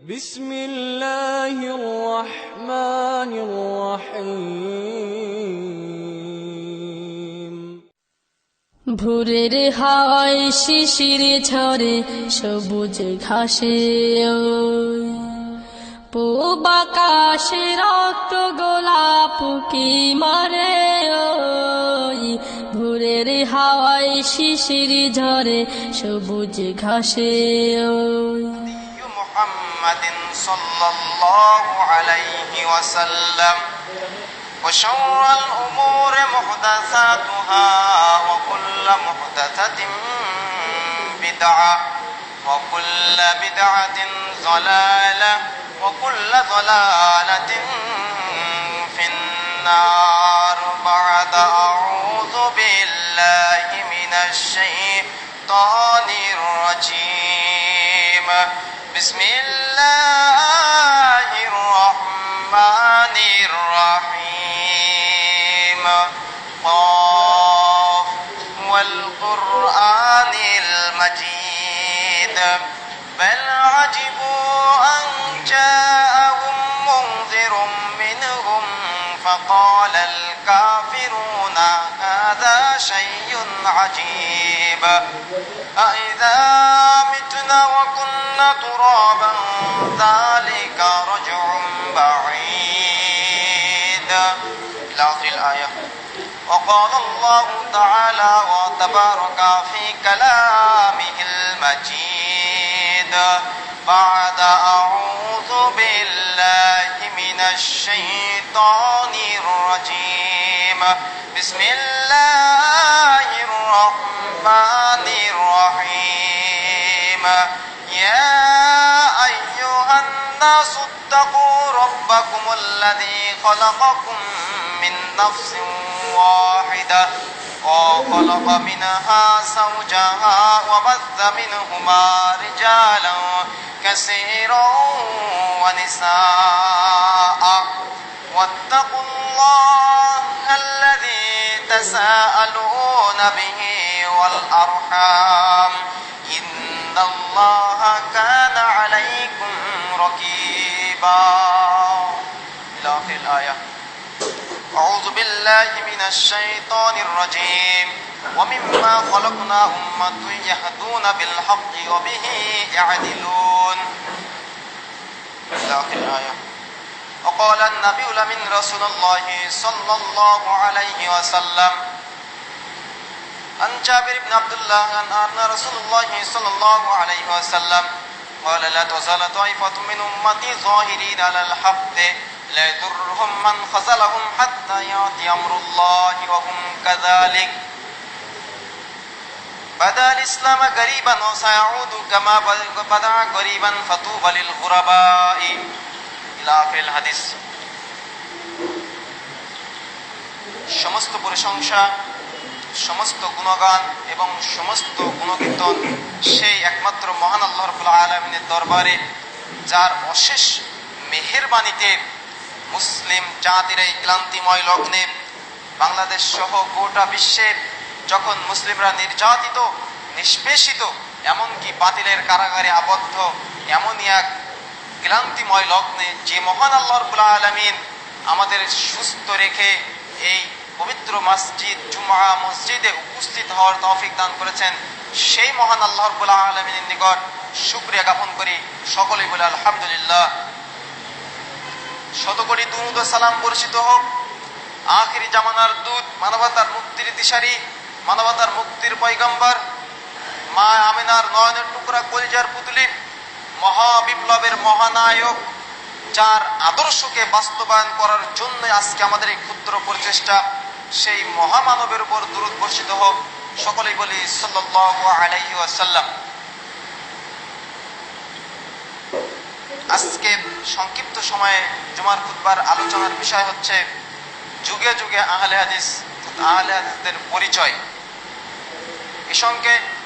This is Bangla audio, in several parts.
بسم الله الرحمن الرحيم ভোরের হাওয়ায় শিশির ঝরে সবুজ ঘাসে ওই পূব আকাশে রক্ত গোলাপ কি মারে ওই ভোরের হাওয়ায় শিশির ঝরে সবুজ ঘাসে ওই محمد صلى الله عليه وسلم وشر الأمور محدثاتها وكل محدثة بدعة وكل بدعة ضلالة وكل ضلالة في النار بعد أعوذ بالله من الشيطان الرجيم بسم الله الرحمن الرحيم قاف والقرآن المجيد بل عجبوا أن جاءهم منذر منهم فقال الكافرون هذا شيء عجيب أإذا متنا وكنا ترابا ذلك رجع بعيد إلى آخر الآية. وقال الله تعالى وتبارك في كلامه المجيد بعد أعوذ بالله من الشيطان الرجيم بسم الله الرحمن الرحيم يا أيها الناس اتقوا ربكم الذي خلقكم من نفس واحدة وخلق منها زوجها وبث منهما رجالا كثيرا ونساء واتقوا الله الذي تساءلون به والأرحام إن الله كان عليكم رقيبا إلى آخر الآية. أعوذ بالله من الشيطان الرجيم ومما خلقنا أمة يهدون بالحق وبه يعدلون إلى آخر الآية. وقال النبي لمن رسول الله صلى الله عليه وسلم عن جابر بن عبد الله أن رسول الله صلى الله عليه وسلم قال لا تزال طائفة من أمتي ظاهرين على الحق لا يضرهم من خذلهم حتى يأتي أمر الله وهم كذلك بدأ الإسلام غريبا وسيعود كما بدأ غريبا فطوبى للغرباء إلى آخر الحديث. সমস্ত প্রশংসা সমস্ত গুণগান এবং সমস্ত গুণকীর্তন সেই একমাত্র মহান আল্লাহ রাব্বুল আলামিনের দরবারে, যার অশেষ মেহেরবানিতে মুসলিম জাতির এই ক্লান্তিময় লগ্নে বাংলাদেশ সহ গোটা বিশ্বে যখন মুসলিমরা নির্যাতিত, নিষ্পেষিত, এমনকি বাতিলের কারাগারে আবদ্ধ, এমনই এক ক্লান্তিময় লগ্নে যে মহান আল্লাহ রাব্বুল আলামিন আমাদের সুস্থ রেখে এই পবিত্র মসজিদ জুমআ মসজিদে উপস্থিত হওয়ার তৌফিক দান করেছেন, সেই মহান আল্লাহ রাব্বুল আলামিনের নিকট শুকরিয়া জ্ঞাপন করি। সকলেই বলে আলহামদুলিল্লাহ। শতকোটি দুরূদ ও সালাম বর্ষিত হোক আখিরি জামানার দূত, মানবতার মুক্তির দিশারি, মানবতার মুক্তির পয়গম্বর, মা আমিনার নয়নের টুকরা কলিজার পুতুলি, মহাবিপ্লবের মহানায়ক, যার আদর্শকে বাস্তবায়ন করার জন্য আজকে আমাদের এই ক্ষুদ্র প্রচেষ্টা, সেই মহামানবের উপর দুরূদ বর্ষিত হোক। সকলেই বলি সাল্লাল্লাহু আলাইহি ওয়াসাল্লাম। আজকে সংক্ষিপ্ত সময়ে জুমার খুতবার আলোচনার বিষয় হচ্ছে যুগে যুগে আহলে হাদিসদের পরিচয়।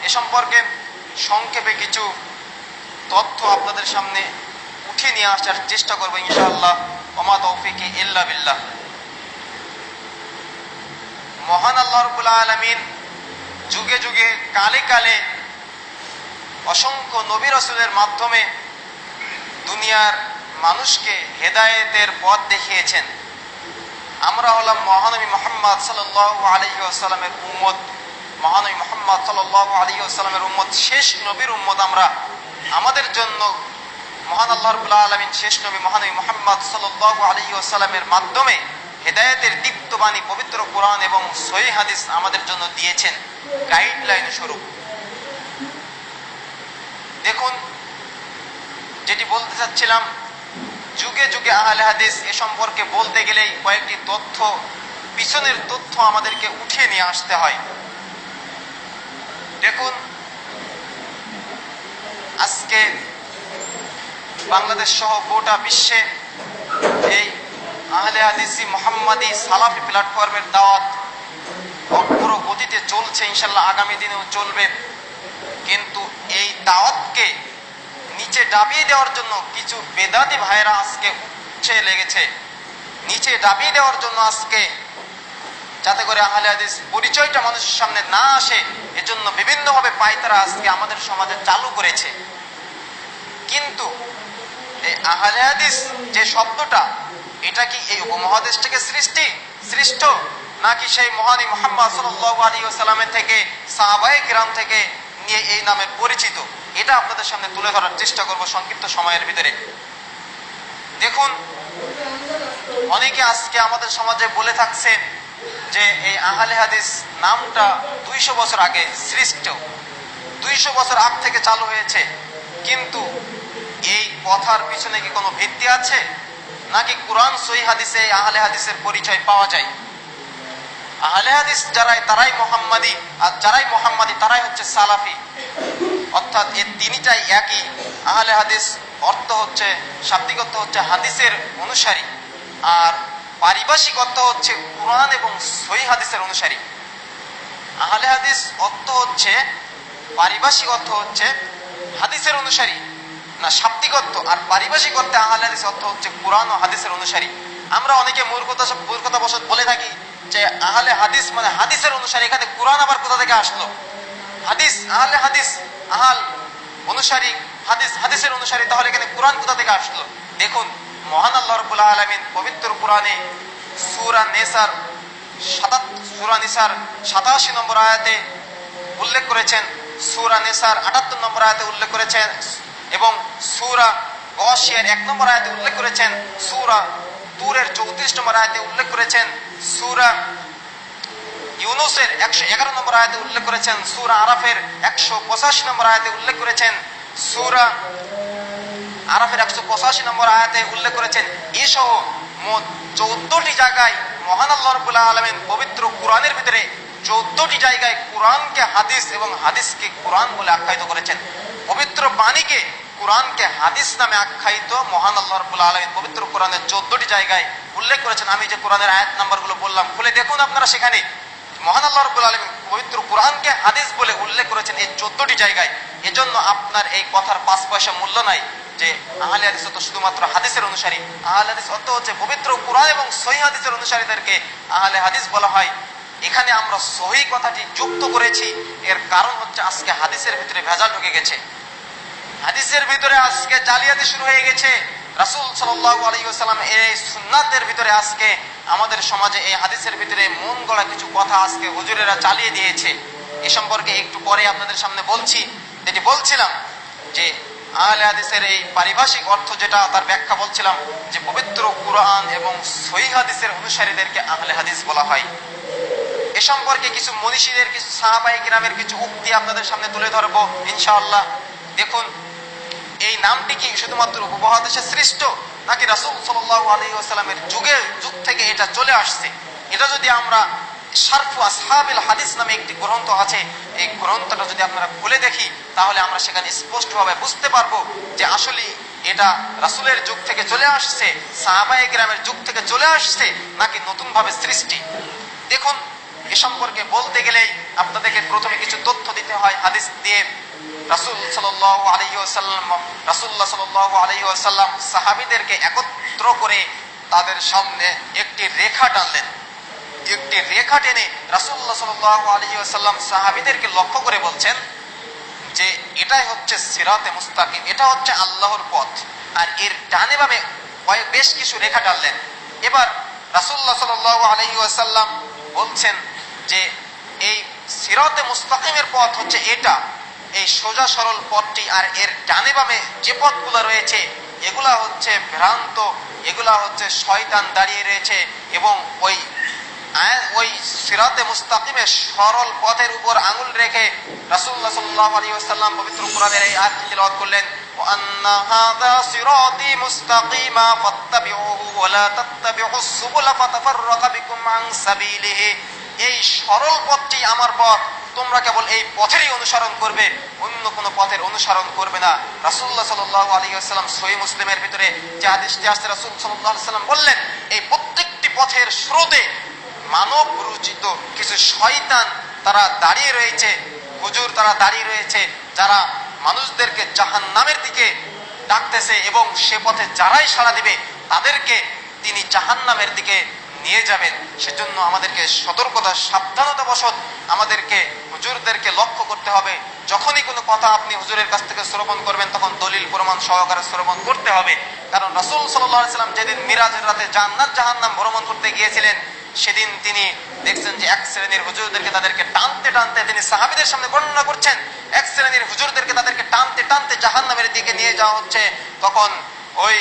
এ সম্পর্কে সংক্ষেপে কিছু তথ্য আপনাদের সামনে উঠিয়ে নিয়ে আসার চেষ্টা করবো ইনশাআল্লাহ। ওমা তৌফিকি ইল্লা বিল্লাহ। মহান আল্লাহ রাব্বুল আলামিন যুগে যুগে কালে কালে অসংখ্য নবী রাসূলের মাধ্যমে দুনিয়ার মানুষকে হেদায়েতের পথ দেখিয়েছেন। আমরা হলাম মহানবী মুহাম্মদ সাল্লাল্লাহু আলাইহি ওয়াসাল্লামের উম্মত। মহানবী মুহাম্মদ সাল্লাল্লাহু আলাইহি ওয়াসাল্লামের উম্মত, শেষ নবীর উম্মত আমরা। আমাদের জন্য মহান আল্লাহ রাব্বুল আলামিন শেষ নবী মহানবী মুহাম্মদ সাল্লাল্লাহু আলাইহি ওয়াসাল্লামের মাধ্যমে হেদায়েতের দীপ্ত বাণী পবিত্র কোরআন এবং সহিহ হাদিস আমাদের জন্য দিয়েছেন গাইডলাইন স্বরূপ। দেখুন, যেটি বলতে চাচ্ছিলাম, যুগে যুগে আহলে হাদিস এ সম্পর্কে বলতে গেলেই কয়েকটি তথ্য, পিছনের তথ্য আমাদেরকে উঠিয়ে নিয়ে আসতে হয়। দেখুন, আজকে বাংলাদেশ সহ গোটা বিশ্বে এই আহলে হাদিসি মুহাম্মাদি সালাফি প্ল্যাটফর্মের দাওয়াত অগ্র গতিতে চলছে, ইনশাআল্লাহ আগামী দিনেও চলবে। কিন্তু এই দাওয়াতকে নিচে ডাবিয়ে দেওয়ার জন্য কিছু বেদাতি ভাইরা আজকে উঠে লেগেছে। নিচে ডাবিয়ে দেওয়ার জন্য আজকে, যাতে করে আহলে হাদিস পরিচয়টা মানুষের সামনে না আসে, এজন্য বিভিন্নভাবে পায়তারা আজকে আমাদের সমাজে চালু করেছে। কিন্তু এই আহলে হাদিস যে শব্দটা, এটা কি এই উপমহাদেশ থেকে সৃষ্ট, নাকি সেই মহানবী মুহাম্মদ সাল্লাল্লাহু আলাইহি ওয়াসাল্লামের থেকে, সাহাবায়ে কিরাম থেকে নিয়ে এই নামে পরিচিত? এটা আপনাদের সামনে তুলে ধরার চেষ্টা করব সংক্ষিপ্ত সময়ের ভিতরে। দেখুন, অনেকে আজকে আমাদের সমাজে বলে থাকছে যে এই আহলে হাদিস নামটা 200 বছর আগে সৃষ্ট, 200 বছর আগ থেকে চালু হয়েছে। কিন্তু এই কথার পিছনে কি কোনো ভিত্তি আছে, নাকি কোরআন সহিহ হাদিসে এই আহলে হাদিসের পরিচয় পাওয়া যায়? আহলে হাদিস যারাই, তারাই মুহাম্মাদি, আর যারাই মুহাম্মাদি তারাই হচ্ছে সালাফি। অর্থাৎ এই তিনটাই একই। আহলে হাদিস অর্থ হচ্ছে, শাব্দিক অর্থ হচ্ছে হাদিসের অনুসারী, আর পারিভাষিক অর্থ হচ্ছে কোরআন এবং সহিহ হাদিসের অনুসারী। আহলে হাদিস অর্থ হচ্ছে, পারিভাষিক অর্থ হচ্ছে হাদিসের অনুসারী, না শাব্দিক অর্থ, আর পারিভাষিক অর্থে আহলে হাদিস অর্থ হচ্ছে কোরআন ও হাদিসের অনুসারী। আমরা অনেকে মূর্খতাবশত বলে থাকি যে আহলে হাদিস মানে হাদিসের অনুসারী। এখানে কোরআন আবার কোথা থেকে আসলো? হাদিস, আহলে হাদিস, আহাল অনুসারী, হাদিস হাদিসের অনুসারী, তাহলে এখানে কোরআন কোথা থেকে আসলো? দেখুন, মহান আল্লাহ রাব্বুল আলামিন পবিত্র কোরআনে সূরা নিসার 87 নম্বর আয়াতে উল্লেখ করেছেন, সূরা নিসার 78 নম্বর আয়াতে উল্লেখ করেছেন, এবং সূরা গাশিয়ার 1 নম্বর আয়াতে উল্লেখ করেছেন, সূরা তুরের 34 নম্বর আয়াতে উল্লেখ করেছেন, সূরা ইউনূসের 111 নম্বর আয়াতে উল্লেখ করেছেন, সূরা আরাফের 185 নম্বর আয়াতে উল্লেখ করেছেন, সূরা আরাফের 185 নম্বর আয়াতে উল্লেখ করেছেন। এসহ মোট 14টি জায়গায় মহান আল্লাহ রাব্বুল আলামিন পবিত্র কোরআনের ভিতরে 14টি জায়গায় কোরআনকে হাদিস এবং হাদিসকে কোরআন বলে আখ্যায়িত করেছেন। পবিত্র বাণীকে, কোরআনকে হাদিস নামে আখ্যায়িত মহান আল্লাহ রাব্বুল আলামিন পবিত্র কোরআনের 14টি জায়গায় উল্লেখ করেছেন। আমি যে কোরআনের আয়াত নাম্বারগুলো বললাম, খুলে দেখুন আপনারা, সেখানে মহান আল্লাহ রাব্বুল আলামিন পবিত্র কোরআনকে হাদিস বলে উল্লেখ করেছেন এই 14টি জায়গায়। এজন্য আপনার এই কথার 5 পয়সা মূল্য নাই যে আহলে হাদিস তো শুধুমাত্র হাদিসের অনুসারী। আহলে হাদিস অর্থ হচ্ছে পবিত্র কোরআন এবং সহিহ হাদিসের অনুসারীদেরকে আহলে হাদিস বলা হয়। এখানে আমরা সহিহ কথাটি যুক্ত করেছি, এর কারণ হচ্ছে আজকে হাদিসের ভিতরে ভেজাল ঢুকে গেছে, হাদিসের ভিতরে আজকে জালিয়াতি শুরু হয়ে গেছে। রাসূল সাল্লাল্লাহু আলাইহি ওয়াসাল্লাম এই সুন্নাতের ভিতরে আজকে আমাদের সমাজে এই হাদিসের ভিতরে মন গড়া কিছু কথা আজকে হুজুরেরা চালিয়ে দিয়েছে। এ সম্পর্কে একটু পরে আপনাদের সামনে বলছি। যেটি বলছিলাম যে আহলে হাদিসের এই পারিভাষিক অর্থ যেটা, তার ব্যাখ্যা বলছিলাম যে পবিত্র কুরআন এবং সহিহ হাদিসের অনুসারীদেরকে আহলে হাদিস বলা হয়। এ সম্পর্কে কিছু মনীষীদের, কিছু সাহাবায়ে কিরামের কিছু উক্তি আপনাদের সামনে তুলে ধরবো ইনশাআল্লাহ। দেখুন, এই নামটি কি শুধুমাত্র উপমহাদেশে সৃষ্ট, নাকি রাসূল সাল্লাল্লাহু আলাইহি ওয়াসাল্লামের যুগ থেকে এটা চলে আসছে? এটা যদি আমরা শারফু আসহাবিল হাদিস নামে একটি গ্রন্থ আছে, এই গ্রন্থটা যদি আপনারা খুলে দেখি, তাহলে আমরা সেখানে স্পষ্টভাবে বুঝতে পারবো যে আসলে এটা রাসূলের যুগ থেকে চলে আসছে, সাহাবায়ে কিরামের যুগ থেকে চলে আসছে, নাকি নতুন ভাবে সৃষ্টি। দেখুন, এ সম্পর্কে বলতে গেলেই আপনাদেরকে প্রথমে কিছু তথ্য দিতে হয় হাদিস দিয়ে। রাসূলুল্লাহ সাল্লাল্লাহু আলাইহি ওয়াসাল্লাম সাহাবীদেরকে একত্র করে তাদের সামনে একটি রেখা টানলেন। একটি রেখা টেনে রাসূলুল্লাহ সাল্লাল্লাহু আলাইহি ওয়াসাল্লাম সাহাবীদেরকে লক্ষ্য করে বলছেন যে এটাই হচ্ছে সিরাতে মুস্তাকিম, এটা হচ্ছে আল্লাহর পথ। আর এর ডানে বামে বেশ কিছু রেখা টানলেন। এবার রাসূলুল্লাহ সাল্লাল্লাহু আলাইহি ওয়াসাল্লাম বলছেন যে এই সিরাতে মুস্তাকিমের পথ হচ্ছে এটা, এই সোজা সরল পথটি, আর এর ডানে বামে যে পথগুলো রয়েছে এগুলা হচ্ছে ভ্রান্ত, এগুলা হচ্ছে শয়তান দাঁড়িয়ে রয়েছে। এবং ওই সিরাতে মুস্তাকিমের সরল পথের উপর আঙুল রেখে রাসূলুল্লাহ সাল্লাল্লাহু আলাইহি ওয়াসাল্লাম পবিত্র কোরআনের এই আয়াতটি তিলাওয়াত করলেন, ওয়া আন্না হাযা সিরাতি মুস্তাকিমা ফাত্তাবিউহু ওয়া লা তাত্তাবিউস সুবুলা ফাতাফাররাকা বিকুম আন সাবিলিহি। এই সরল পথটি আমার পথ, তোমরা কেবল এই পথেরই অনুসরণ করবে, অন্য কোনো পথের অনুসরণ করবে না। রাসূলুল্লাহ সাল্লাল্লাহু আলাইহি ওয়াসাল্লাম সহিহ মুসলিমের ভিতরে যে হাদিসটি আসছে, রাসূল সাল্লাল্লাহু আলাইহি ওয়াসাল্লাম বললেন এই প্রত্যেকটি পথের স্রোতে মানব রচিত কিছু শয়তান তারা দাঁড়িয়ে রয়েছে, হুজুর তারা দাঁড়িয়ে রয়েছে, যারা মানুষদেরকে জাহান্নামের দিকে ডাকতেছে, এবং সে পথে যারাই সাড়া দিবে তাদেরকে তিনি জাহান্নামের দিকে নিয়ে যাবেন। সেজন্য আমাদেরকে সতর্কতা সাবধানতা বশত আমাদেরকে হুজুরদেরকে লক্ষ্য করতে হবে। যখনই কোনো কথা আপনি হুজুরের কাছ থেকে শ্রবণ করবেন তখন দলিল প্রমাণ সহকারে শ্রবণ করতে হবে। কারণ রাসূল সাল্লাল্লাহু আলাইহি ওয়াসাল্লাম যেদিন মিরাজের রাতে জান্নাত জাহান্নাম ভ্রমণ করতে গিয়েছিলেন, সেদিন তিনি দেখছেন যে এক শ্রেণীর হুজুরদেরকে তাদেরকে টানতে টানতে, তিনি সাহাবীদের সামনে বর্ণনা করছেন, এক শ্রেণীর হুজুরদেরকে তাদেরকে টানতে টানতে জাহান্নামের দিকে নিয়ে যাওয়া হচ্ছে। তখন ওই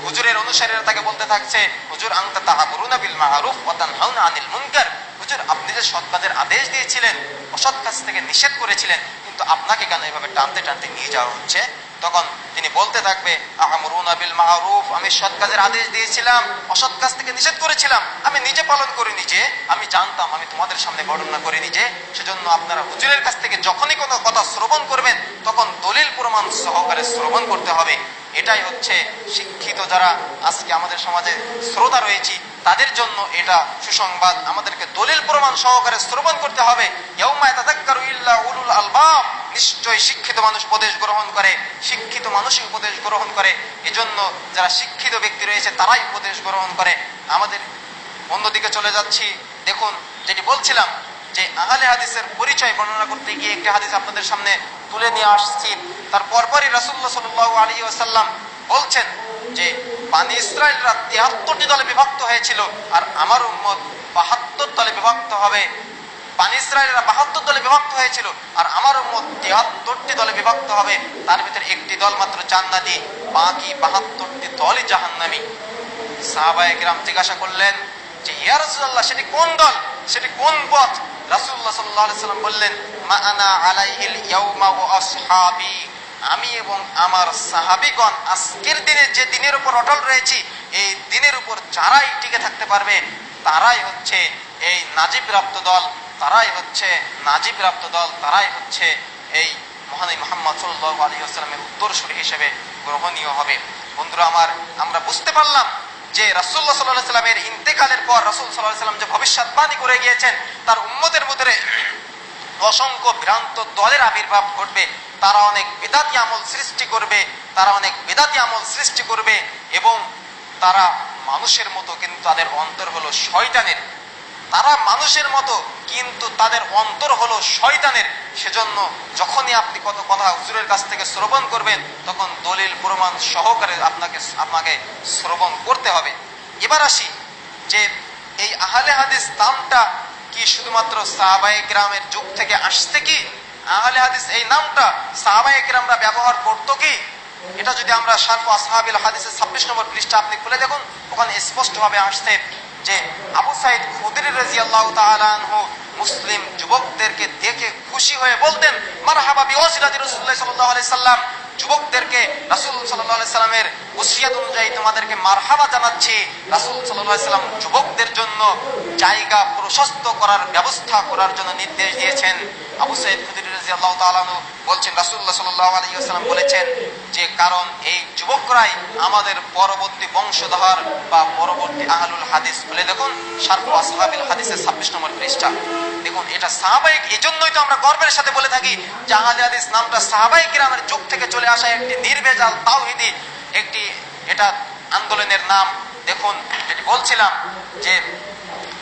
হুজুরের অনুসারীরা তাকে বলতে থাকছে, হুজুর আনতা তা'মুরুনা বিল মা'রুফ ওয়া তানহাউনা আনিল মুনকার, হুজুর আপনি যে সৎ কাজের আদেশ দিয়েছিলেন, অসৎ কাজ থেকে নিষেধ করেছিলেন, কিন্তু আপনাকে কেন এভাবে টানতে টানতে নিয়ে যাওয়া হচ্ছে? তখন তিনি বলতে থাকবে, আ'মুরুনা বিল মা'রুফ, আমি সৎ কাজের আদেশ দিয়েছিলাম, অসৎ কাজ থেকে নিষেধ করেছিলাম, আমি নিজে পালন করিনি, যে আমি জানতাম, আমি তোমাদের সামনে বর্ণনা করিনি। যে সেজন্য আপনারা হুজুরের কাছ থেকে যখনই কোনো কথা শ্রবণ করবেন তখন দলিল প্রমাণ সহকারে শ্রবণ করতে হবে। এটাই হচ্ছে শিক্ষিত যারা আজকে আমাদের সমাজে শ্রোতা রয়েছে তাদের জন্য এটা সুসংবাদ। আমাদেরকে দলিল প্রমাণ সহকারে শ্রবণ করতে হবে। ইয়াউমা ইয়াতাযাক্কারু ইল্লা উলুল আলবাব, নিশ্চয়ই শিক্ষিত মানুষ উপদেশ গ্রহণ করে, শিক্ষিত মানুষই উপদেশ গ্রহণ করে। এজন্য যারা শিক্ষিত ব্যক্তি রয়েছে তারাই উপদেশ গ্রহণ করে। আমাদের অন্যদিকে চলে যাচ্ছি। দেখুন, যেটি বলছিলাম যে আহলে হাদিসের পরিচয় বর্ণনা করতে গিয়ে একটি হাদিস আপনাদের সামনে তুলে নিয়ে আসছি। তার পরপরই রাসূলুল্লাহ সাল্লাল্লাহু আলাইহি ওয়াসাল্লাম বলছেন যে বনী ইসরাঈলরা ৭৩টি দলে বিভক্ত হয়েছিল, আর আমার উম্মত ৭২ দলে বিভক্ত হবে। বনী ইসরাঈলরা ৭২ দলে বিভক্ত হয়েছিল, আর আমার উম্মত ৭৩টি দলে বিভক্ত হবে। তার ভিতরে একটি দল মাত্র জান্নাতি, বাকি ৭২টি দলই জাহান্নামী। সাহাবায়ে কেরাম জিজ্ঞাসা করলেন যে ইয়া রাসূলুল্লাহ, সেটি কোন দল, সেটি কোন পথ? রাসূলুল্লাহ সাল্লাল্লাহু আলাইহি ওয়াসাল্লাম বললেন, মা আনা আলাইহিল ইয়াউমা ওয়া আসহাবি, আমি এবং আমার সাহাবীগণ আজকের দিনে যে দিনের উপর অটল রয়েছি, এই দিনের উপর যারাই টিকে থাকতে পারবে তারাই হচ্ছে এই নাজিবপ্রাপ্ত দল, তারাই হচ্ছে নাজিবপ্রাপ্ত দল, তারাই হচ্ছে এই মহানবী মুহাম্মদ সাল্লাল্লাহু আলাইহি ওয়াসাল্লামের উত্তরসূরি হিসেবে গ্রহণীয় হবে। বন্ধুরা আমার, আমরা বুঝতে পারলাম যে রাসূলুল্লাহ সাল্লাল্লাহু আলাইহি ওয়াসাল্লামের ইন্তেকালের পর রাসূল সাল্লাল্লাহু আলাইহি ওয়াসাল্লাম যে ভবিষ্যৎবাণী করে গিয়েছেন, তার উম্মতের মধ্যে অসংখ্য ভ্রান্ত দলের আবির্ভাব ঘটবে, তারা অনেক বিদআতি আমল সৃষ্টি করবে, তারা অনেক বিদআতি আমল সৃষ্টি করবে, এবং তারা মানুষের মতো কিন্তু তাদের অন্তর হলো শয়তানের, তারা মানুষের মতো কিন্তু তাদের অন্তর হলো শয়তানের। সেজন্য যখনই আপনি কত কথা হুজুরের কাছ থেকে শ্রবণ করবেন তখন দলিল প্রমাণ সহকারে আপনাকে শ্রবণ করতে হবে। এবার আসি যে এই আহলে হাদিস নামটা কি শুধুমাত্র সাহাবায়ে কেরামের যুগ থেকে আসছে কি? আহলে হাদিস এই নামটা সাহাবায়ে কেরামরা ব্যবহার করতো কি? এটা যদি আমরা শারফ আসহাবিল হাদিসের 26 নম্বর পৃষ্ঠা আপনি খুলে দেখুন, ওখানে স্পষ্টভাবে আসছে যে আবু সাঈদ খুদরি রাদিয়াল্লাহু তাআলা আনহু মুসলিম যুবকদেরকে দেখে খুশি হয়ে বলতেন, মারহাবা বিওয়াসিলাতি রাসূলুল্লাহ সাল্লাল্লাহু আলাইহি সাল্লাম, যুবকদেরকে রাসূল সাল্লাল্লাহু আলাইহি সাল্লামের ওসিয়ত অনুযায়ী তোমাদেরকে মারহাবা জানাচ্ছি। রাসূল সাল্লাল্লাহু আলাইহি সাল্লাম যুবকদের জন্য জায়গা প্রশস্ত করার ব্যবস্থা করার জন্য নির্দেশ দিয়েছেন। আবু সাঈদ খুদরি রাদিয়াল্লাহু তাআলা আনহু বলছেন, রাসূলুল্লাহ সাল্লাল্লাহু আলাইহি ওয়াসাল্লাম বলেছেন যে কারণ এই যুবকরাই আমাদের পরবর্তী বংশধর বা পরবর্তী আহলুল হাদিস। বলে দেখুন শারফ আসহাবিল হাদিসের 26 নম্বর পৃষ্ঠা। দেখুন, এটা সাহাবায়ে, এজন্যই তো আমরা গর্বের সাথে বলে থাকি যে আহলে হাদিস নামটা সাহাবায়ে কেরামের যুগ থেকে চলে আসা একটি নির্ভেজাল তাওহীদি একটি এটা আন্দোলনের নাম। দেখুন, যেটি বলছিলাম যে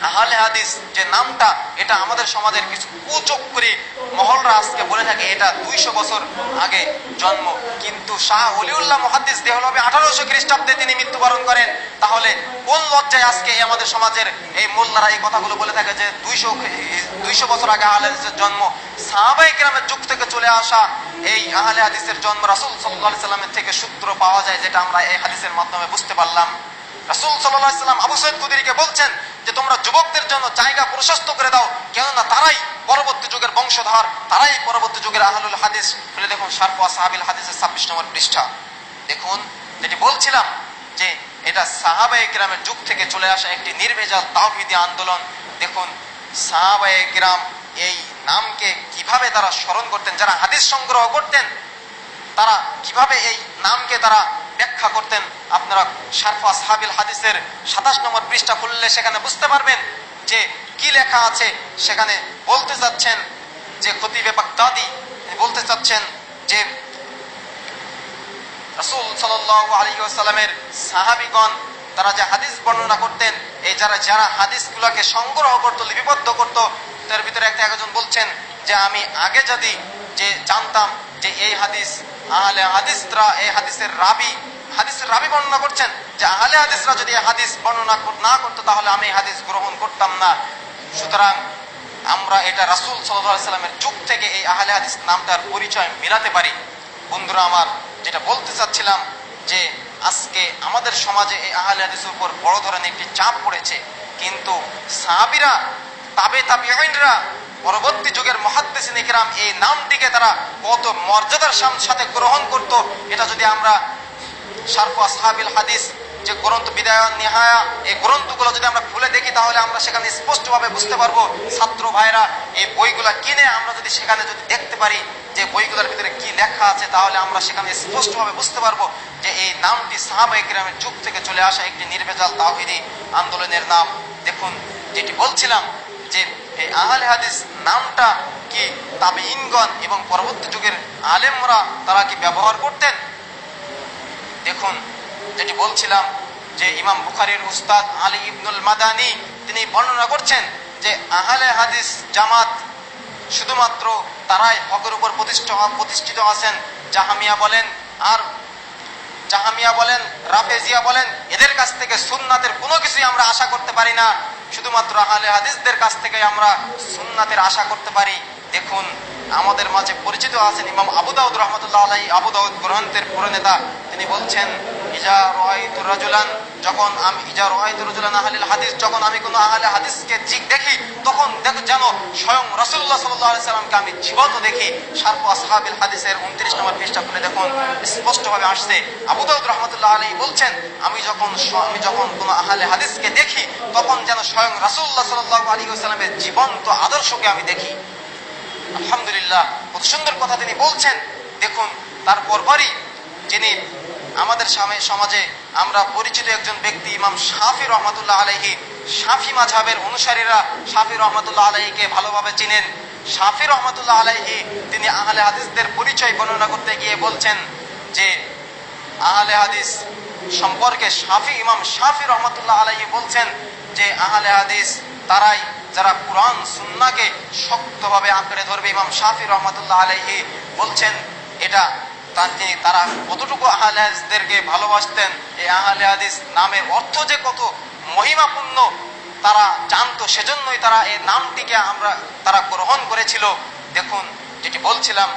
আহলে হাদিস যে নামটা, এটা আমাদের সমাজের কিছু কুচক্রী মহলরা আজকে বলে থাকে এটা 200 বছর আগে জন্ম, কিন্তু শাহ ওলিউল্লাহ মুহাদ্দিস দেহলভী 1800 খ্রিস্টাব্দে তিনি মৃত্যুবরণ করেন। তাহলে কোন লজ্জায় আজকে আমাদের সমাজের এই মোল্লারা এই কথাগুলো বলে থাকে যে 200 বছর আগে আহলে হাদিসের জন্ম। সাহাবায়ে কেরামের যুগ থেকে চলে আসা এই আহলে হাদিসের জন্ম রাসূল সাল্লাল্লাহু আলাইহি সাল্লামের থেকে সূত্র পাওয়া যায়, যেটা আমরা এই হাদিসের মাধ্যমে বুঝতে পারলাম। রাসূল সাল্লাল্লাহু আলাইহি সাল্লাম আবু সাঈদ খুদরিকে বলছেন যে তোমরা যুবকদের জন্য জায়গা প্রশস্ত করে দাও, কেননা তারাই পরবর্তী যুগের বংশধর, তারাই পরবর্তী যুগের আহলুল হাদিস। খুলে দেখুন শারফ আসহাবিল হাদিসের 26 নম্বর পৃষ্ঠা। দেখুন যেটি বলছিলাম যে এটা সাহাবায়ে কেরামের যুগ থেকে চলে আসা একটি নির্ভেজাল তাওহীদি আন্দোলন। দেখুন সাহাবায়ে কেরাম এই নামকে কিভাবে তারা স্মরণ করতেন, যারা হাদিস সংগ্রহ করতেন তারা কিভাবে এই নামকে তারা ব্যাখ্যা করতেন। আপনারা শারফ আসহাবিল হাদিসের 27 নম্বর পৃষ্ঠা খুললে সেখানে বুঝতে পারবেন যে কি লেখা আছে। সেখানে বলতে চাচ্ছেন যে খতিবে বাগদাদি বলতে চাচ্ছেন যে রাসূল সাল্লাল্লাহু আলাইহি ওয়াসাল্লামের সাহাবীগণ তারা যে হাদিস বর্ণনা করতেন, এই যারা হাদিসগুলোকে সংগ্রহ করত, লিপিবদ্ধ করত, তার ভিতরে একজন বলছেন যে আমি আগে যদি যে জানতাম যে এই হাদিস আহলে হাদিসরা এই হাদিসের রাবি বর্ণনা করছেন, যে আহলে হাদিসরা যদি হাদিস বর্ণনা না করতো তাহলে আমি হাদিস গ্রহণ করতাম না। সুতরাং আমরা এটা রাসূল সাল্লাল্লাহু আলাইহি সাল্লামের যুগ থেকে এই আহলে হাদিস নামটার পরিচয় মিলাতে পারি। বন্ধুরা আমার, যেটা বলতে চাচ্ছিলাম যে আজকে আমাদের সমাজে এই আহলে হাদিসের উপর বড় ধরনের একটি চাপ পড়েছে, কিন্তু সাহাবীরা তাবেঈনরা পরবর্তী যুগের মুহাদ্দিসিন ইকরাম এই নামটিকে তারা কত মর্যাদার সাথে গ্রহণ করত, এটা যদি আমরা শারফ আসহাবিল হাদিস যে গ্রন্থ বিদায় নিহায়া এই গ্রন্থগুলো যদি আমরা খুলে দেখি তাহলে আমরা সেখানে স্পষ্টভাবে বুঝতে পারবো। ছাত্র ভাইরা এই বইগুলা কিনে আমরা যদি সেখানে যদি দেখতে পারি যে বইগুলোর ভিতরে কি লেখা আছে, তাহলে আমরা সেখানে স্পষ্টভাবে বুঝতে পারবো যে এই নামটি সাহাবায়ে কেরামের যুগ থেকে চলে আসা একটি নির্ভেজাল তাওহীদি আন্দোলনের নাম। দেখুন যেটি বলছিলাম যে এই আহলে হাদিস নামটা কি তাবেঈনগণ এবং পরবর্তী যুগের আলেমরা তারা কি ব্যবহার করতেন। দেখুন যেটি বলছিলাম যে ইমাম বুখারীর উস্তাদ আলী ইবনুল মাদানী তিনি বর্ণনা করছেন যে আহলে হাদিস জামাত শুধুমাত্র তারাই হকের উপর প্রতিষ্ঠিত আছেন। জাহামিয়া বলেন রাফেজিয়া বলেন, এদের কাছ থেকে সুন্নাতের কোনো কিছুই আমরা আশা করতে পারি না, শুধুমাত্র আহলে হাদিসদের কাছ থেকে আমরা সুন্নাতের আশা করতে পারি। দেখুন আমাদের মাঝে পরিচিত আছেন ইমাম আবু দাউদ রাহমাতুল্লাহ আলাইহি, আবু দাউদ গ্রন্থের প্রণেতা। তিনি বলছেন ইজা রাআইতু রাজুলান আহলিল হাদিস, যখন আমি কোনো আহলে হাদিসকে দেখি তখন যেন স্বয়ং রাসূলুল্লাহ সাল্লাল্লাহু আলাইহি সাল্লামকে আমি জীবন্ত দেখি। শারফ আসহাবিল হাদিসের 29 নম্বর পৃষ্ঠা খুলে দেখুন স্পষ্টভাবে আসছে। আবু দাউদ রাহমাতুল্লাহ আলাইহি বলছেন আমি যখন কোনো আহলে হাদিসকে দেখি তখন যেন স্বয়ং রাসূলুল্লাহ সাল্লাল্লাহু আলাইহি ওয়াসাল্লামের জীবন্ত আদর্শকে আমি দেখি। আলহামদুলিল্লাহ, কত সুন্দর কথা তিনি বলছেন। দেখুন তারপরই যিনি আমাদের সমাজে আমরা পরিচিত একজন ব্যক্তি ইমাম শাফি রহমাতুল্লাহ আলাইহি, শাফি মাযহাবের অনুসারীরা শাফি রহমাতুল্লাহ আলাইহিকে ভালোভাবে চিনেন। শাফি রহমাতুল্লাহ আলাইহি তিনি আহলে হাদিসদের পরিচয় বর্ণনা করতে গিয়ে বলছেন যে আহলে হাদিস সম্পর্কে ইমাম শাফি রহমাতুল্লাহ আলাইহি বলছেন যে আহলে হাদিস তারাই যারা কুরআন সুন্নাহকে শক্তভাবে আঁকড়ে ধরবে। ইমাম শাফি রহমাতুল্লাহ আলাইহি বলছেন এটা তারা কতটুকু আহলে হাদিসদেরকে ভালোবাসতেন, এই আহলে হাদিস নামের অর্থ যে কত মহিমাপূর্ণ তারা জানতো, সেজন্যই তারা এই নামটিকে তারা গ্রহণ করেছিল। দেখুন যেটি বলছিলাম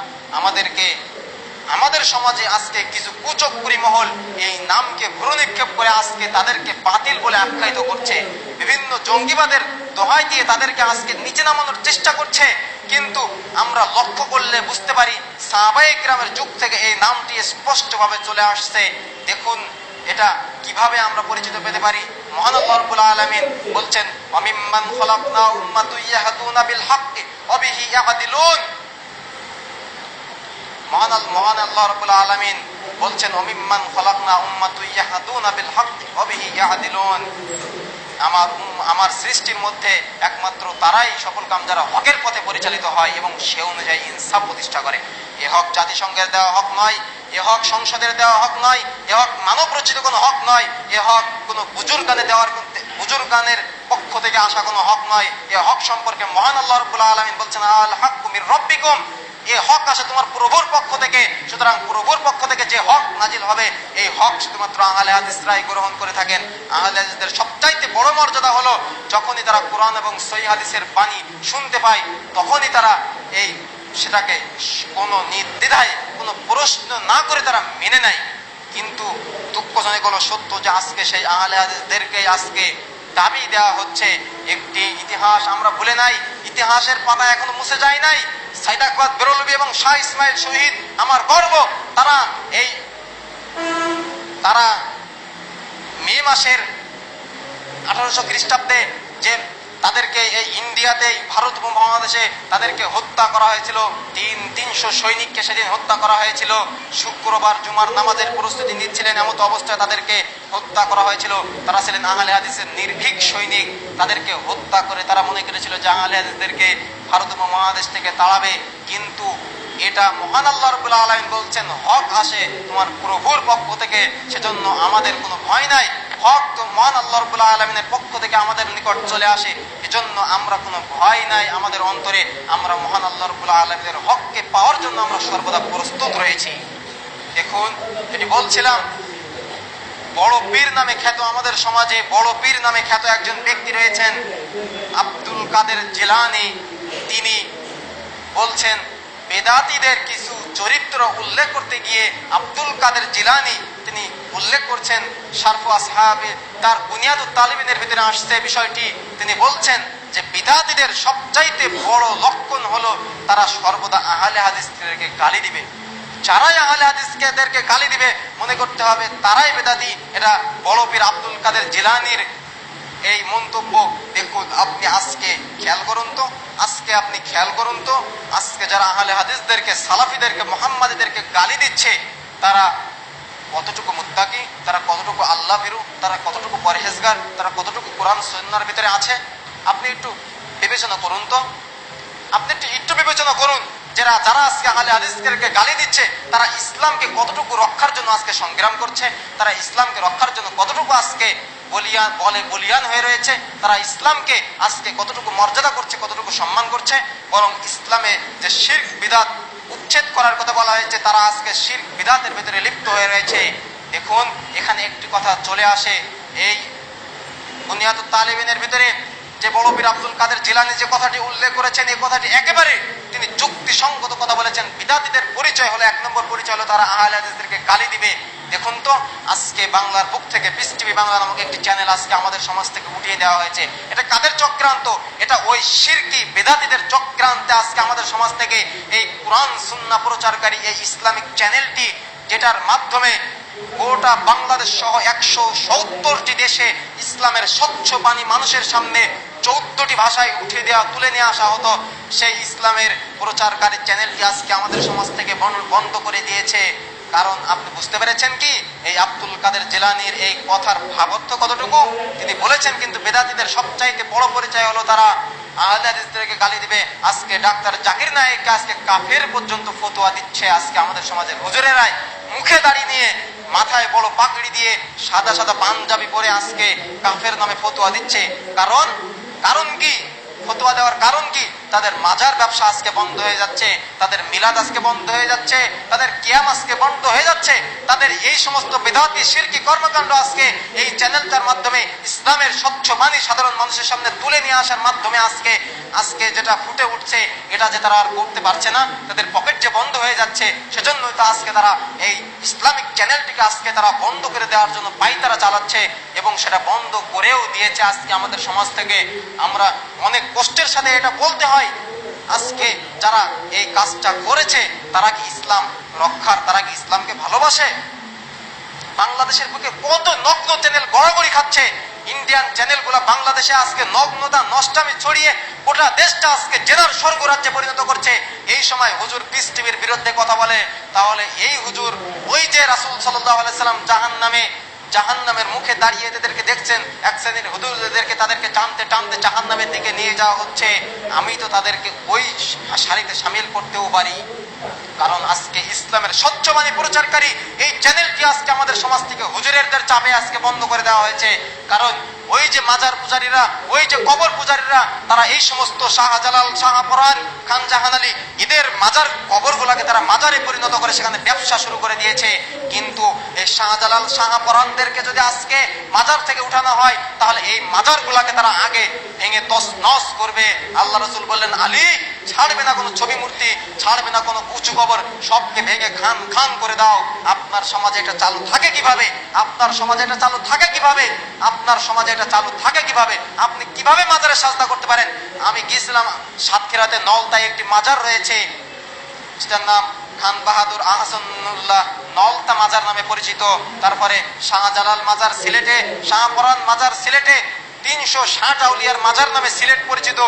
আমাদের সমাজে আজকে কিছু কুচক্রী মহল এই নামকে ভ্রুনিক্ষেপ করে আজকে তাদেরকে বাতিল বলে আখ্যায়িত করছে, বিভিন্ন জঙ্গিবাদের দোহাই দিয়ে তাদেরকে আজকে নিচে নামানোর চেষ্টা করছে। কিন্তু আমরা লক্ষ্য করলে বুঝতে পারি সাহাবায়ে কেরামের যুগ থেকে এই নামটি স্পষ্টভাবে চলে আসছে। দেখুন এটা কিভাবে আমরা পরিচিত পেতে পারি। মহান আল্লাহ রাব্বুল আলামিন বলছেন ওয়ামিম্মান খলাকনা উম্মাতুন ইয়াহদুনা বিল হাক্কি ওয়া বিহি ইয়াদিলুন। মহান আল্লাহ রাব্বুল আলামিন বলছেন ওয়ামিম্মান খলাকনা উম্মাতুন ইয়াহদুনা বিল হাক্কি ওয়া বিহি ইয়াদিলুন। আমার সৃষ্টির মধ্যে একমাত্র তারাই সফল কাম যারা হকের পথে পরিচালিত হয় এবং সে অনুযায়ী ইনসাফ প্রতিষ্ঠা করে। এ হক জাতিসংঘের দেওয়া হক নয়, এ হক সংসদের দেওয়া হক নয়, এ হক মানব রচিত কোনো হক নয়, এ হক কোনো বুজুর্গানের পক্ষ থেকে আসা কোনো হক নয়। এ হক সম্পর্কে মহান আল্লাহ রাব্বুল আলামিন বলছেন আল হাক্কু মির রাব্বিকুম, এই হক আসে তোমার প্রভুর পক্ষ থেকে। সুতরাং প্রভুর পক্ষ থেকে যে হক নাজিল হবে এই হক শুধুমাত্র আহলে হাদিসরাই গ্রহণ করে থাকেন। আহলে হাদিসদের সবচাইতে বড় মর্যাদা হলো যখনই তারা কোরআন এবং সহিহ হাদিসের বাণী শুনতে পায় তখনই তারা সেটাকে কোনো নির্দ্বিধায় কোনো প্রশ্ন না করে তারা মেনে নেয়। কিন্তু দুঃখজনক হলো সত্য যে আজকে সেই আহলে হাদিসদেরকে আজকে দাবি দেওয়া হচ্ছে। একটি ইতিহাস আমরা ভুলে নাই, ইতিহাসের পাতা এখনো মুছে যায় নাই। সাইদ আকবর বেরলভী এবং শাহ ইসমাইল শহীদ আমার গর্ব। তারা মে মাসের 1800 খ্রিস্টাব্দে যে তাদেরকে এই ইন্ডিয়াতে ভারত উপমহাদেশে তাদেরকে হত্যা করা হয়েছিল, 300 সৈনিককে সেদিন হত্যা করা হয়েছিল। শুক্রবার জুমার নামাজের প্রস্তুতি নিচ্ছিলেন এমত অবস্থায় তাদেরকে হত্যা করা হয়েছিল। তারা ছিলেন আহলে হাদিসের নির্ভীক সৈনিক। তাদেরকে হত্যা করে তারা মনে করেছিল যে আহলে হাদিসদেরকে ভারত উপমহাদেশ থেকে তাড়াবে। কিন্তু এটা মহান আল্লাহ রাব্বুল আলামিন বলছেন হক আসে তোমার প্রভুর পক্ষ থেকে, সেজন্য আমাদের কোনো ভয় নাই। হক তো মহান আল্লাহ রাব্বুল আলামিনের পক্ষ থেকে আমাদের নিকট চলে আসে, এজন্য আমরা কোনো ভয় নাই আমাদের অন্তরে। আমরা মহান আল্লাহ রাব্বুল আলামিনের হককে পাওয়ার জন্য আমরা সর্বদা প্রস্তুত রয়েছি। দেখুন, এটি বলছিলাম, বড় পীর নামে খ্যাত আমাদের সমাজে বড় পীর নামে খ্যাত একজন ব্যক্তি রয়েছেন আব্দুল কাদের জিলানী। তিনি বলছেন বেদাতীদের কিছু চরিত্র উল্লেখ করতে গিয়ে আব্দুল কাদের জিলানী তিনি উল্লেখ করছেন শারফু আসহাবে, তার বুনিয়াদুত তালিবিনের ভিতরে আসছে বিষয়টি। তিনি বলছেন যে বিদাতীদের সবচাইতে বড় লক্ষণ হলো তারা সর্বদা আহলে হাদিসদেরকে গালি দিবে। যারাই আহলে হাদিসদেরকে গালি দিবে মনে করতে হবে তারাই বেদাতি। এটা বড় পীর আব্দুল কাদের জিলানীর এই মন্তব্য। দেখুন, আপনি আজকে খেয়াল করুন তো, আজকে যারা আহলে হাদিসদেরকে, সালাফিদেরকে, মুহাম্মাদীদেরকে গালি দিচ্ছে তারা কতটুকু মুত্তাকি, তারা কতটুকু আল্লাহ ভীরু, তারা কতটুকু পরহেজগার, তারা কতটুকু কোরআন সুন্নাহর ভিতরে আছে। আপনি একটু বিবেচনা করুন তো, যারা আজকে আহলে হাদিসদেরকে গালি দিচ্ছে তারা ইসলামকে কতটুকু রক্ষার জন্য আজকে সংগ্রাম করছে, তারা ইসলামকে রক্ষার জন্য কতটুকু আজকে বলিয়ান হয়ে রয়েছে, তারা ইসলামকে আজকে কতটুকু মর্যাদা করছে, কতটুকু সম্মান করছে। বরং ইসলামে যে শিরক বিদআত উচ্ছেদ করার কথা বলা হয়েছে তারা আজকে শিরক বিদআতের ভিতরে লিপ্ত হয়ে রয়েছে। দেখুন, এখানে একটি কথা চলে আসে, এই বুনিয়াদুত তালিবিনের ভিতরে যে বড় পীর আব্দুল কাদের জিলানী যে কথাটি উল্লেখ করেছেন এই কথাটি একেবারে তিনি যুক্তিসঙ্গত কথা বলেছেন। বিদাতীদের পরিচয় হলো, 1 নম্বর পরিচয় হলো তারা আহলে হাদিসদেরকে গালি দিবে। দেখুন তো, আজকে বাংলার বুক থেকে পিস টিভি বাংলা নামক একটি চ্যানেল আজকে আমাদের সমাজ থেকে উঠিয়ে দেওয়া হয়েছে। এটা কাদের চক্রান্ত? এটা ওই শিরকি বেদাতীদের চক্রান্তে আজকে আমাদের সমাজ থেকে এই কোরআন সুন্নাহ প্রচারকারী এই ইসলামিক চ্যানেলটি, যেটার মাধ্যমে গোটা বাংলাদেশ সহ 170টি দেশে ইসলামের স্বচ্ছ বাণী মানুষের সামনে 14টি ভাষায় তুলে নিয়ে আসা হতো, সেই ইসলামের প্রচারকারী চ্যানেলটি আজকে আমাদের সমাজ থেকে বন্ধ করে দিয়েছে। কারণ আপনি বুঝতে পেরেছেন কি এই আব্দুল কাদের জিলানীর এই কথার ভাবার্থ কতটুকু? তিনি বলেছেন কিন্তু বেদাতীদের সবচাইতে বড় পরিচয় হলো তারা আহলে হাদিসদেরকে গালি দিবে। আজকে ডাক্তার জাকির নায়েককে আজকে কাফের পর্যন্ত ফতোয়া দিচ্ছে আজকে আমাদের সমাজের হুজুরেরাই, মুখে দাড়ি নিয়ে, মাথায় বড় পাগড়ি দিয়ে, সাদা সাদা পাঞ্জাবি পরে আজকে কাফের নামে ফতোয়া দিচ্ছে। কারণ কি? ফতোয়া দেওয়ার কারণ কি? তাদের মাজার ব্যবসা আজকে বন্ধ হয়ে যাচ্ছে, তাদের মিলাদ আজকে বন্ধ হয়ে যাচ্ছে, তাদের কিয়াম আজকে বন্ধ হয়ে যাচ্ছে, তাদের এই সমস্ত বিদআতি শিরকি কর্মকাণ্ড আজকে এই চ্যানেলটার মাধ্যমে ইসলামের স্বচ্ছ বাণী সাধারণ মানুষের সামনে তুলে নিয়ে আসার মাধ্যমে আজকে যেটা ফুটে উঠছে এটা যে তারা আর করতে পারছে না, তাদের পকেট যে বন্ধ হয়ে যাচ্ছে, সেজন্যই তো আজকে তারা এই ইসলামিক চ্যানেলটিকে আজকে তারা বন্ধ করে দেওয়ার জন্য পায়তারা চালাচ্ছে এবং সেটা বন্ধ করেও দিয়েছে। আজকে আমাদের সমাজ থেকে আমরা অনেক কষ্টের সাথে এটা বলতে হয়, আজকে যারা এই কাজটা করেছে তারা কি ইসলাম রক্ষার, তারা কি ইসলামকে ভালোবাসে? বাংলাদেশের বুকে কত নগ্ন চ্যানেল গড়াগড়ি খাচ্ছে, ইন্ডিয়ান চ্যানেলগুলো বাংলাদেশে আজকে নগ্নতা নষ্টামি ছড়িয়ে গোটা দেশটা আজকে জেনার স্বর্গরাজ্যে পরিণত করছে। এই সময় হুজুর পিস টিভির বিরুদ্ধে কথা বলে, তাহলে এই হুজুর ওই যে রাসূল সাল্লাল্লাহু আলাইহি সাল্লাম জাহান্নামের মুখে দাঁড়িয়ে এদেরকে দেখছেন, এক শ্রেণীর হুজুরদেরকে তাদেরকে টানতে টানতে জাহান্নামের দিকে নিয়ে যাওয়া হচ্ছে, আমি তো তাদেরকে ওই সারিতে শামিল করতেও পারি। কারণ আজকে ইসলামের স্বচ্ছ বাণী প্রচারকারী এই চ্যানেলটি আজকে আমাদের সমাজ থেকে হুজুরের পূজারীদের চাপে আজকে বন্ধ করে দেওয়া হয়েছে। কারণ ওই যে মাজার পূজারীরা, ওই যে কবর পূজারীরা, তারা এই সমস্ত শাহজালাল, শাহপরান, খান জাহান আলী এদের মাজার কবরগুলোকে তারা মাজারে পরিণত করে সেখানে ব্যবসা শুরু করে দিয়েছে। কিন্তু এই শাহজালাল, শাহপরানদেরকে যদি আজকে মাজার থেকে উঠানো হয় তাহলে এই মাজারগুলোকে তারা আগে ভেঙে তছনছ করবে। আল্লাহ রাসূল বললেন, আলী ছাড়বে না কোনো ছবি মূর্তি, ছাড়বে না কোনো উঁচু কবর, সবকে ভেঙে খান খান করে দাও। আপনার সমাজে এটা চালু থাকে কিভাবে? আপনার সমাজে এটা চালু থাকে কিভাবে? আপনার সমাজে এটা চালু থাকে কিভাবে? আপনি কিভাবে মাজারে সাজদা করতে পারেন? আমি গিয়েছিলাম সাতক্ষীরাতে, নলতায় একটি মাজার রয়েছে, সেটার নাম খান বাহাদুর আহসানুল্লাহ নলতা মাজার নামে পরিচিত। তারপরে শাহজালাল মাজার সিলেটে, শাহপরান মাজার সিলেটে, 360 আউলিয়ার মাজার নামে সিলেট পরিচিত।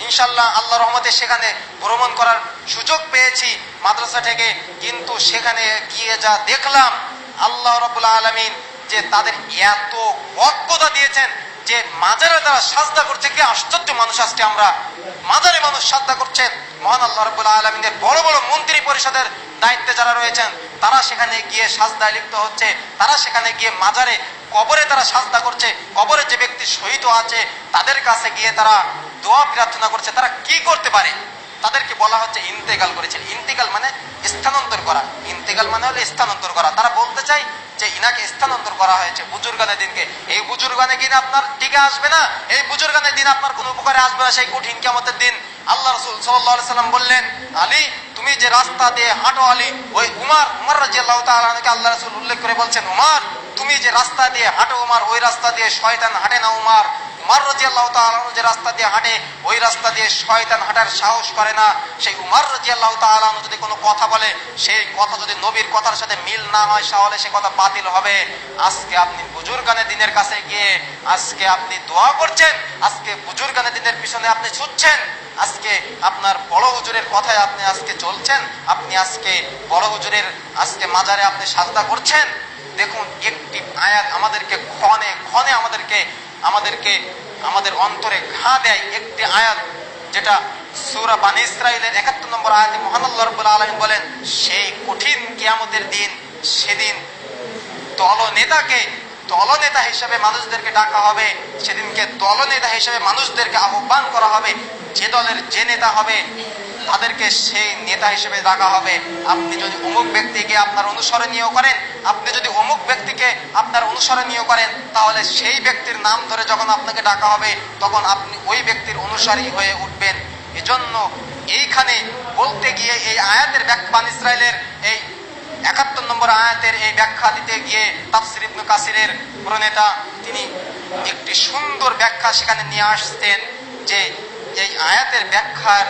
ইনশাল্লাহ আল্লাহর রহমতে সেখানে ভ্রমণ করার সুযোগ পেয়েছি মাদ্রাসা থেকে। কিন্তু সেখানে গিয়ে যা দেখলাম, আল্লাহ রাব্বুল আলামিন যে তাদের এত বরকত দিয়েছেন যে মাজারে তারা সাজদা করছে। কি আশ্চর্য মানুষ! আজকে আমরা মাজারে মানুষ সাজদা করছেন। মহান আল্লাহ রাব্বুল আলামিনের বড় বড় মন্ত্রী পরিষদের দায়িত্বে যারা রয়েছেন তারা সেখানে গিয়ে সাজদায় লিপ্ত হচ্ছে। তারা সেখানে গিয়ে মাজারে, কবরে তারা সাজদা করছে। কবরে যে ব্যক্তি শহীদ আছে তাদের কাছে গিয়ে তারা দোয়া প্রার্থনা করছে। তারা কি করতে পারে? তাদেরকে বলা হচ্ছে ইন্তেকাল করেছেন। ইন্তেকাল মানে স্থানান্তর করা। ইন্তেকাল মানে হলো স্থানান্তর করা। তারা বলতে চায় যে ইনাকে স্থানান্তর করা হয়েছে বুজুর্গানের দিনকে। এই বুজুর্গানের দিন আপনার টিকে আসবে না, এই বুজুর্গানের দিন আপনার কোনো উপকারে আসবে না সেই কঠিন কিয়ামতের দিন। আল্লাহ রাসূল সাল্লাল্লাহু আলাইহি সাল্লাম বললেন, আলী তুমি যে রাস্তা দিয়ে হাঁটো, আলী ওই উমর রাদিয়াল্লাহু তাআলা আনহুকে আল্লাহ রাসূল উল্লেখ করে বলছেন, উমর তুমি যে রাস্তা দিয়ে হাঁটো উমর, ওই রাস্তা দিয়ে শয়তান হাঁটে না। উমর রাদিয়াল্লাহু তাআলা আনহু যে রাস্তা দিয়ে হাঁটে ওই রাস্তা দিয়ে শয়তান হাঁটার সাহস করে না। সেই উমর রাদিয়াল্লাহু তাআলা আনহু যদি কোনো কথা বলে, সেই কথা যদি নবীর কথার সাথে মিল না হয় তাহলে সে কথা বাতিল হবে। আজকে আপনি বুজুর্গানের দিনের কাছে গিয়ে আজকে আপনি দোয়া করছেন, আজকে বুজুর্গানের দিনের পিছনে আপনি ছুটছেন, আজকে আপনার বড় হুজুরের কথায় আপনি আজকে চলছেন, আপনি আজকে বড় হুজুরের আজকে মাজারে আপনি সাজদা করছেন। দেখুন, একটি আয়াত আমাদেরকে ক্ষণে ক্ষণে আমাদের অন্তরে ঘা দেয়। একটি আয়াত যেটা সূরা বানী ইসরাঈলের 71 নম্বর আয়াতে মহান আল্লাহ রাব্বুল আলামিন বলেন, সেই কঠিন কিয়ামতের দিন, সেদিন দলনেতা হিসেবে মানুষদেরকে ডাকা হবে। সেদিনকে দলনেতা হিসেবে মানুষদেরকে আহ্বান করা হবে। যে দলের যে নেতা হবে তাদেরকে সেই নেতা হিসেবে ডাকা হবে। আপনি যদি অমুক ব্যক্তিকে আপনার অনুসরণীয় করেন, আপনি যদি অমুক ব্যক্তিকে আপনার অনুসরণীয় করেন, তাহলে সেই ব্যক্তির নাম ধরে যখন আপনাকে ডাকা হবে তখন আপনি ওই ব্যক্তির অনুসারী হয়ে উঠবেন। এজন্য এইখানে বলতে গিয়ে এই আয়াতের ব্যাখ্যা, বানী ইসরাঈলের এই 71 নম্বর আয়াতের এই ব্যাখ্যা দিতে গিয়ে তাফসীর ইবনে কাসিরের প্রণেতা তিনি একটি সুন্দর ব্যাখ্যা সেখানে নিয়ে আসতেন যে এই আয়াতের ব্যাখ্যার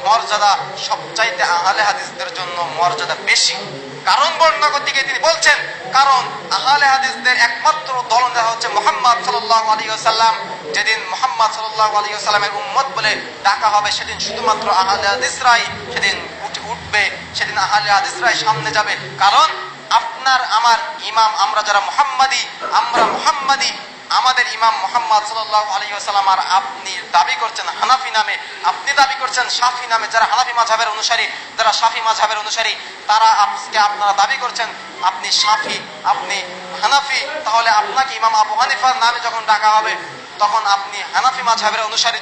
মর্যাদা সবচাইতে আহলে হাদিসদের জন্য মর্যাদা বেশি। কারণ বর্ণনা করতে গিয়ে তিনি বলছেন, কারণ আহলে হাদিসদের একমাত্র দলনেতা হচ্ছে মুহাম্মদ সাল্লাল্লাহু আলাইহি ওয়াসাল্লাম। যেদিন মুহাম্মদ সাল্লাল্লাহু আলাইহি ওয়াসাল্লামের উম্মত বলে ডাকা হবে সেদিন শুধুমাত্র আহলে হাদিসরাই সেদিন উঠবে, সেদিন আহলে হাদিসরাই সামনে যাবে। কারণ আপনার আমার ইমাম, আমরা যারা মুহাম্মাদি, আমাদের ইমাম মুহাম্মদ সাল্লাল্লাহু আলাইহি ওয়াসাল্লাম, আর আপনি দাবি করছেন হানাফি নামে, আপনি দাবি করছেন শাফি নামে। যারা হানাফি মাযহাবের অনুসারী, যারা শাফি মাযহাবের অনুসারী, তারা আজকে আপনারা দাবি করছেন আপনি শাফি, আপনি হানাফি। তাহলে আপনাকে ইমাম আবু হানিফার নামে যখন ডাকা হবে তখন আপনি হানাফি মাযহাবের অনুসারী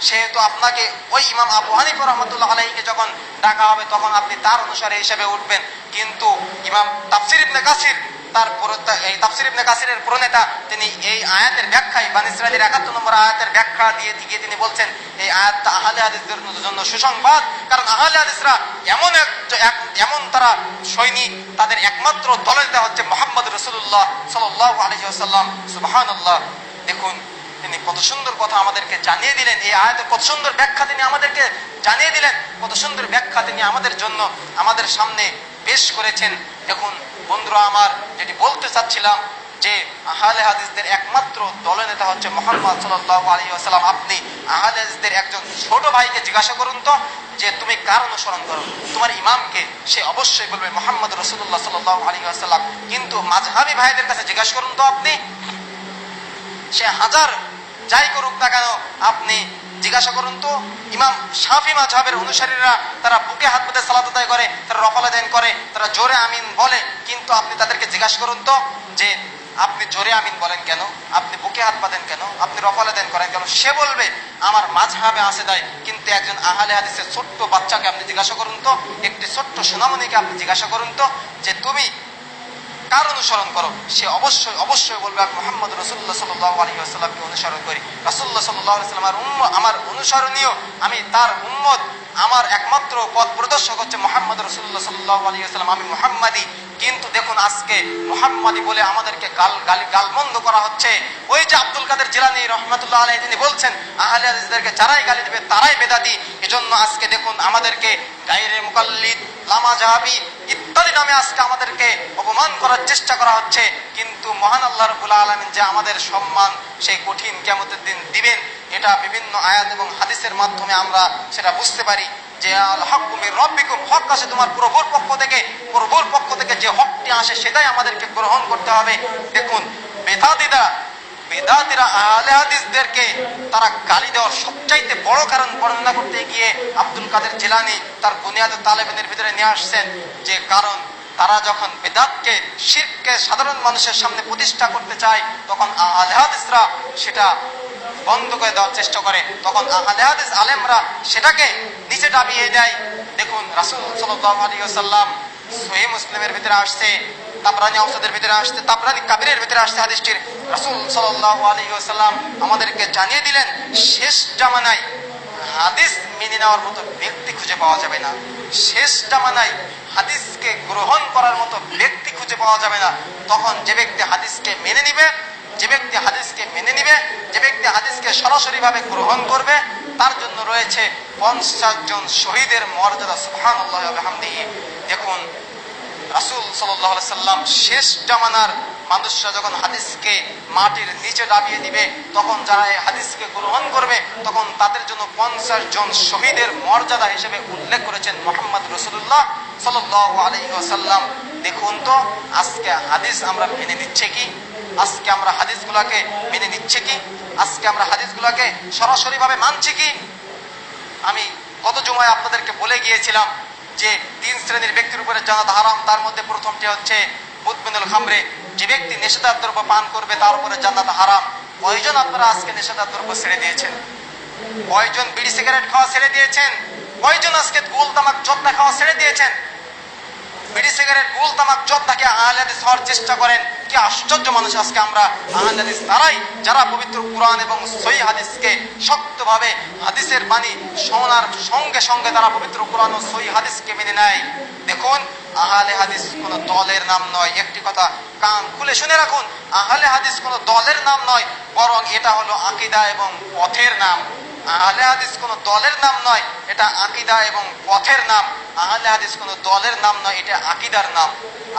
সেহেতু আপনাকে ওই ইমাম আবু হানিফা রাহমাতুল্লাহ আলাইহিকে যখন ডাকা হবে তখন আপনি তার অনুসারী হিসেবে উঠবেন। কিন্তু ইমাম তাফসীর ইবনে কাসির এই তাফসীর ইবনে কাসিরের প্রণেতা তিনি এই আয়াতের ব্যাখ্যায়, বানী ইসরাঈলের 71 নম্বর আয়াতের ব্যাখ্যা দিয়ে তিনি বলছেন এই আয়াতটা আহলে হাদিসদের জন্য সুসংবাদ। কারণ আহলে হাদিসরা এমন তারা সৈনিক, তাদের একমাত্র দলনেতা হচ্ছে মুহাম্মদ রাসূলুল্লাহ সাল্লাল্লাহু আলাইহি ওয়াসাল্লাম। সুবহানাল্লাহ! দেখুন তিনি কত সুন্দর কথা আমাদেরকে জানিয়ে দিলেন, এই আয়াতের কত সুন্দর ব্যাখ্যা তিনি আমাদেরকে জানিয়ে দিলেন, কত সুন্দর ব্যাখ্যা তিনি আমাদের জন্য আমাদের সামনে পেশ করেছেন। দেখুন বন্ধুরা আমার, যেটি বলতে চাচ্ছিলাম যে আহলে হাদিসদের একমাত্র দলনেতা হচ্ছে মুহাম্মদ সাল্লাল্লাহু আলাইহি ওয়াসাল্লাম। আপনি আহলে হাদিসদের একজন ছোট ভাইকে জিজ্ঞাসা করুন তো যে তুমি কার অনুসরণ করো, তোমার ইমামকে, সে অবশ্যই বলবে মুহাম্মদ রাসূলুল্লাহ সাল্লাল্লাহু আলাইহি ওয়াসাল্লাম। কিন্তু মাযহাবী ভাইদের কাছে জিজ্ঞাসা করুন তো আপনি, সে হাজার যাই করুক না কেন, আপনি জিজ্ঞাসা করুন তো ইমাম শাফি মাযহাবের অনুসারীরা তারা বুকে হাত পেতে সালাত আদায় করে, তারা রফল আদায় করে, তারা জোরে আমিন বলে, কিন্তু আপনি তাদেরকে জিজ্ঞাসা করুন তো যে আপনি জোরে আমিন বলেন কেন, আপনি বুকে হাত বাঁধেন কেন, আপনি রফালে দেন করেন কেন? সে বলবে আমার মাযহাবে আছে তাই। কিন্তু একজন আহলে হাদিসের ছোট্ট বাচ্চাকে আপনি জিজ্ঞাসা করুন তো, একটি ছোট্ট সোনামণিকে আপনি জিজ্ঞাসা করুন তো যে তুমি কার অনুসরণ করো, সে অবশ্যই অবশ্যই বলবে আমি মুহাম্মদ রাসূলুল্লাহ সাল্লাল্লাহু আলাইহি ওয়াসাল্লামকে অনুসরণ করি। রাসূলুল্লাহ সাল্লাল্লাহু আলাইহি ওয়াসাল্লাম আমার অনুসরণীয়, আমি তার উম্মত, আমার একমাত্র পথ প্রদর্শক হচ্ছে মুহাম্মদ রাসূলুল্লাহ সাল্লাল্লাহু আলাইহি ওয়াসাল্লাম, আমি মুহাম্মাদি। কিন্তু দেখুন আজকে মুহাম্মাদি বলে আমাদেরকে গালমন্দ করা হচ্ছে। ওই যে আব্দুল কাদের জিলানী রাহমাতুল্লাহ আলাইহি তিনি বলছেন আহলে হাদিসদেরকে যারাই গালি দেবে তারাই বেদাতি। এজন্য আজকে দেখুন আমাদেরকে গায়রে মুকাল্লিদ, লামা জাহাবি ইত্যাদি নামে আজকে আমাদেরকে অপমান করার চেষ্টা করা হচ্ছে। কিন্তু মহান আল্লাহ রাব্বুল আলামিন যে আমাদের সম্মান সেই কঠিন কিয়ামতের দিন দিবেন, এটা বিভিন্ন আয়াত এবং হাদিসের মাধ্যমে আমরা সেটা বুঝতে পারি যে আল হাক্কু মির রাব্বিকুম, হক আসে তোমার প্রভুর পক্ষ থেকে। প্রভুর পক্ষ থেকে যে হকটি আসে সেটাই আমাদেরকে গ্রহণ করতে হবে। দেখুন বেদাতিরা আহলে হাদিসদেরকে তারা গালি দেওয়ার সবচাইতে বড় কারণ বর্ণনা করতে গিয়ে আব্দুল কাদের জিলানী তার বুনিয়াদুত তালেবিনের ভিতরে নিয়ে আসছেন যে কারণ তারা যখন বেদাতকে, শিরককে সাধারণ মানুষের সামনে প্রতিষ্ঠা করতে চায় তখন আহলে হাদিসরা সেটা বন্ধ করে দেওয়ার চেষ্টা করে, তখন আহলে হাদিস আলেমরা সেটাকে নিচে দাবিয়ে দেয়। দেখুন রাসূল সাল্লাল্লাহু আলাইহি ওয়াসাল্লাম সহিহ মুসলিমের ভিতরে আসছে, তাবরানী আওসাদের ভিতরে আসছে, তাবরানী কাবিরের ভিতরে আসছে হাদিসটির। রাসূল সাল্লাল্লাহু আলাইহি ওয়াসাল্লাম আমাদেরকে জানিয়ে দিলেন শেষ জামানায় হাদিস মেনে নেওয়ার মতো ব্যক্তি খুঁজে পাওয়া যাবে না। শেষ জামানায় হাদিসকে গ্রহণ করার মতো ব্যক্তি খুঁজে পাওয়া যাবে না। তখন যে ব্যক্তি হাদিসকে মেনে নিবে, যে ব্যক্তি হাদিসকে সরাসরি ভাবে গ্রহণ করবে তার জন্য রয়েছে 50 জন শহীদের মর্যাদা। সুবহানাল্লাহ ওয়া বিহামদিহি। দেখুন রাসূল সাল্লাল্লাহু আলাইহি সাল্লাম শেষ জামানার মানুষরা যখন হাদিসকে মাটির নিচে দাবিয়ে দিবে তখন যারা এই হাদিসকে গ্রহণ করবে তখন তাদের জন্য 50 জন শহীদের মর্যাদা হিসেবে উল্লেখ করেছেন মুহাম্মদ রাসূলুল্লাহ সাল্লাল্লাহু আলাইহি ওয়াসাল্লাম। দেখুন তো আজকে হাদিস আমরা মেনে নিচ্ছে কি? আজকে আমরা হাদিসগুলোকে মেনে নিচ্ছে কি? আজকে আমরা হাদিসগুলোকে সরাসরি ভাবে মানছি কি? আমি গত জুমায় আপনাদেরকে বলে গিয়েছিলাম যে 3 শ্রেণীর ব্যক্তির উপরে জান্নাত হারাম। তার মধ্যে প্রথমটি হচ্ছে মুদমিনুল খামরে, যে ব্যক্তি নেশাদার দ্রব্য পান করবে তার উপরে জান্নাত হারাম। কয়জন আপনারা আজকে নেশাদার দ্রব্য ছেড়ে দিয়েছেন? কয়জন বিড়ি সিগারেট খাওয়া ছেড়ে দিয়েছেন? কয়জন আজকে গোল তামাক জর্দা খাওয়া ছেড়ে দিয়েছেন? বিড়ি সিগারেট গোল তামাক জর্দাকে আহলে হাদিস হওয়ার চেষ্টা করেন। কি আশ্চর্য মানুষ আজকে আমরা আহলে হাদিস তারাই যারা পবিত্র কোরআন এবং সহিহ হাদিসকে শক্তভাবে হাদিসের বাণী শোনার সঙ্গে সঙ্গে তারা পবিত্র কোরআন ও সহিহ হাদিসকে মেনে নেয়। দেখুন আহলে হাদিস কোনো দলের নাম নয়। একটি কথা কান খুলে শুনে রাখুন, আহলে হাদিস কোনো দলের নাম নয়, বরং এটা হলো আকীদা এবং পথের নাম। আহলে হাদিস কোনো দলের নাম নয়, এটা আকীদা এবং পথের নাম। আহলে হাদিস কোনো দলের নাম নয়, এটা আকীদার নাম।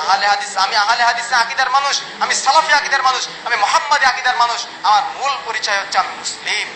আহলে হাদিস, আমি আহলে হাদিসে আকীদার মানুষ, আমি সালাফি আকীদার মানুষ, আমি মুহাম্মাদি আকীদার মানুষ। আমার মূল পরিচয় হচ্ছে আমি মুসলিম,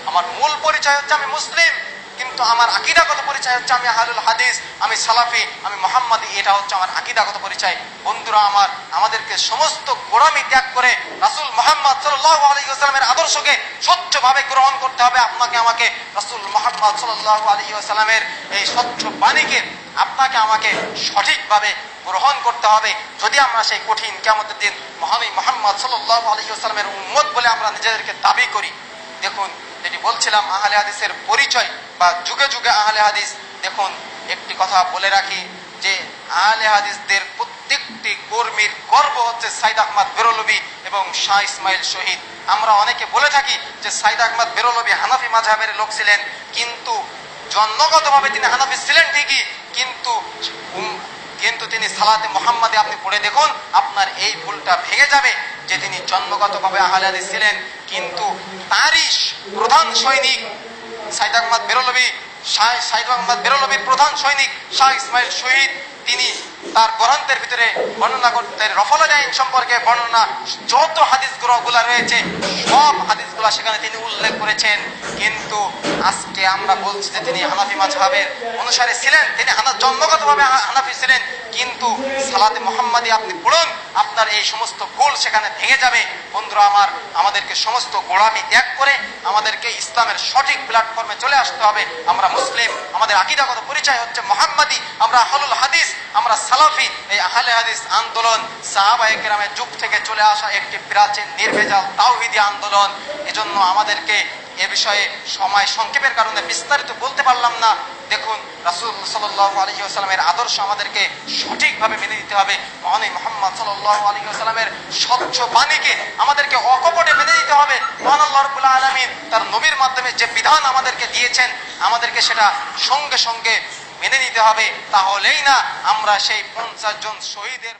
আমার মূল পরিচয় হচ্ছে আমি মুসলিম। কিন্তু আমার আকীদাগত পরিচয় হচ্ছে আমি আহলুল হাদিস, আমি সালাফি, আমি মুহাম্মাদি। এটা হচ্ছে আমার আকীদাগত পরিচয়। বন্ধুরা আমার, আমাদেরকে সমস্ত গোড়ামি ত্যাগ করে রাসূল মুহাম্মদ সাল্লাল্লাহু আলাইহি ওয়াসাল্লামের আদর্শকে স্বচ্ছভাবে গ্রহণ করতে হবে। আপনাকে আমাকে রাসূল মুহাম্মদ সাল্লাল্লাহু আলাইহি ওয়াসাল্লামের এই স্বচ্ছ বাণীকে আপনাকে আমাকে সঠিকভাবে গ্রহণ করতে হবে। যদি আমরা সেই কঠিন কিয়ামতের দিন মহানবী মুহাম্মদ সাল্লাল্লাহু আলাইহি ওয়াসাল্লামের উম্মত বলে আমরা নিজেদেরকে দাবি করি। দেখুন যেটি বলছিলাম আহলে হাদিসের পরিচয় বা যুগে যুগে আহলে হাদিস। দেখুন একটি কথা বলে রাখি যে আহলে হাদিসদের প্রত্যেকটি কর্মীর গর্ব হচ্ছে সাইদ আহমদ বেরলভী এবং শাহ ইসমাইল শহীদ। আমরা অনেকে বলে থাকি যে সাইদ আহমদ বেরলভী হানাফি মাযহাবের লোক ছিলেন, কিন্তু জন্মগতভাবে তিনি হানাফি ছিলেন ঠিকই, কিন্তু তিনি সালাতে মুহাম্মাদে আপনি পড়ে দেখুন আপনার এই ভুলটা ভেঙে যাবে যে তিনি জন্মগতভাবে আহলে হাদিস ছিলেন, কিন্তু তারই প্রধান সৈনিক সাইদ আহমদ বেরলভীর প্রধান সৈনিক শাহ ইসমাইল শহীদ, তিনি তার গ্রন্থের ভিতরে বর্ণনা করতেন রফল আইন সম্পর্কে বর্ণনা, যত হাদিসগুলা রয়েছে সব হাদিসগুলা সেখানে তিনি উল্লেখ করেছেন। কিন্তু আজকে আমরা বলছি যে তিনি হানাফি মাযহাবের অনুসারী ছিলেন, তিনি জন্মগতভাবে হানাফি ছিলেন, কিন্তু সালাতে মুহাম্মাদি আপনি পড়ুন আপনার এই সমস্ত ভুল সেখানে ভেঙে যাবে। বন্ধুরা আমার, আমাদেরকে সমস্ত গোড়ামি ত্যাগ করে আমাদেরকে ইসলামের সঠিক প্ল্যাটফর্মে চলে আসতে হবে। আমরা মুসলিম, আমাদের আকীদাগত পরিচয় হচ্ছে মুহাম্মাদি, আমরা আহলুল হাদিস, আমরা সালাফি এই আহলে হাদিস আন্দোলন সাহাবায়ে কেরামের যুগ থেকে চলে আসা একটি প্রাচীন নির্ভেজাল তাওহীদি আন্দোলন। এজন্য আমাদেরকে এ বিষয়ে সময় সংক্ষেপের কারণে বিস্তারিত বলতে পারলাম না। দেখুন রাসূল সাল্লাল্লাহু আলাইহি ওয়াসাল্লামের আদর্শ আমাদেরকে সঠিকভাবে মেনে নিতে হবে। মহানবী মুহাম্মদ সাল্লাল্লাহু আলাইহি ওয়াসাল্লামের স্বচ্ছ বাণীকে আমাদেরকে অকপটে মেনে নিতে হবে। মহান আল্লাহ রাব্বুল আলামিন তার নবীর মাধ্যমে যে বিধান আমাদেরকে দিয়েছেন আমাদেরকে সেটা সঙ্গে সঙ্গে মেনে নিতে হবে। তাহলেই না আমরা সেই 50 জন শহীদের